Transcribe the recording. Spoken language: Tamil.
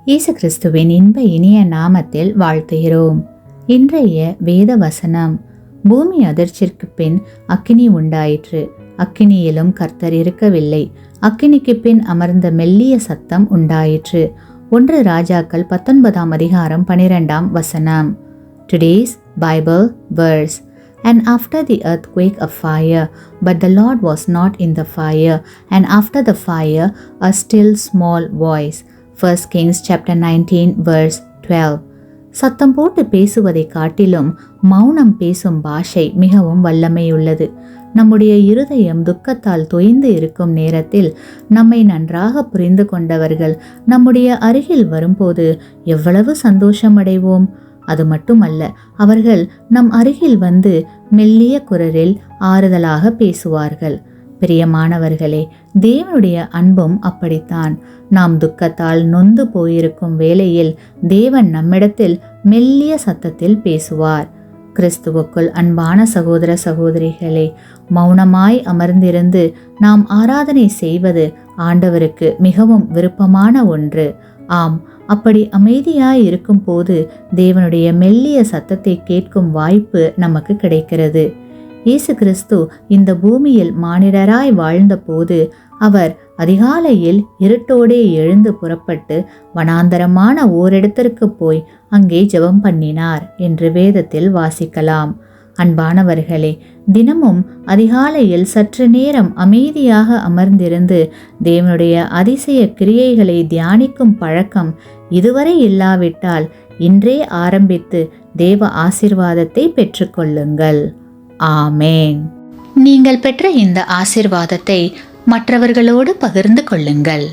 இயேசு கிறிஸ்துவின் இன்ப இனிய நாமத்தில் வாழ்த்துகிறோம். இன்றைய வேத வசனம், பூமி அதிர்ச்சிக்கு பின் அக்கினி உண்டாயிற்று, அக்கினியிலும் கர்த்தர் இருக்கவில்லை, அக்கினிக்கு பின் அமர்ந்த மெல்லிய சத்தம் உண்டாயிற்று. 1 ராஜாக்கள் 19 அதிகாரம் 12 வசனம். Today's Bible verse. And after the earthquake a fire, but the Lord was not in the fire, and after the fire a still small voice. 1 Kings chapter 19 verse 12. சத்தம் போட்டு பேசுவதை காட்டிலும் மௌனம் பேசும் பாஷை மிகவும் வல்லமையுள்ளது. நம்முடைய இருதயம் துக்கத்தால் தொய்ந்து இருக்கும் நேரத்தில் நம்மை நன்றாக புரிந்து கொண்டவர்கள் நம்முடைய அருகில் வரும்போது எவ்வளவு சந்தோஷம் அடைவோம். அது மட்டுமல்ல, அவர்கள் நம் அருகில் வந்து மெல்லிய குரலில் ஆறுதலாக பேசுவார்கள். பிரியமானவர்களே, தேவனுடைய அன்பும் அப்படித்தான். நாம் துக்கத்தால் நொந்து போயிருக்கும் வேளையில் தேவன் நம்மிடத்தில் மெல்லிய சத்தத்தில் பேசுவார். கிறிஸ்துவுக்குள் அன்பான சகோதர சகோதரிகளே, மௌனமாய் அமர்ந்திருந்து நாம் ஆராதனை செய்வது ஆண்டவருக்கு மிகவும் விருப்பமான ஒன்று. ஆம், அப்படி அமைதியாய் இருக்கும் போது தேவனுடைய மெல்லிய சத்தத்தை கேட்கும் வாய்ப்பு நமக்கு கிடைக்கிறது. இயேசு கிறிஸ்து இந்த பூமியில் மானிடராய் வாழ்ந்த போது அவர் அதிகாலையில் இருட்டோடே எழுந்து புறப்பட்டு வனாந்தரமான ஓரிடத்திற்கு போய் அங்கே ஜெபம் பண்ணினார் என்று வேதத்தில் வாசிக்கலாம். அன்பானவர்களே, தினமும் அதிகாலையில் சற்று நேரம் அமைதியாக அமர்ந்திருந்து தேவனுடைய அதிசய கிரியைகளை தியானிக்கும் பழக்கம் இதுவரை இல்லாவிட்டால் இன்றே ஆரம்பித்து தேவ ஆசீர்வாதத்தை பெற்றுக்கொள்ளுங்கள். ஆமேன். நீங்கள் பெற்ற இந்த ஆசீர்வாதத்தை மற்றவர்களோடு பகிர்ந்து கொள்ளுங்கள்.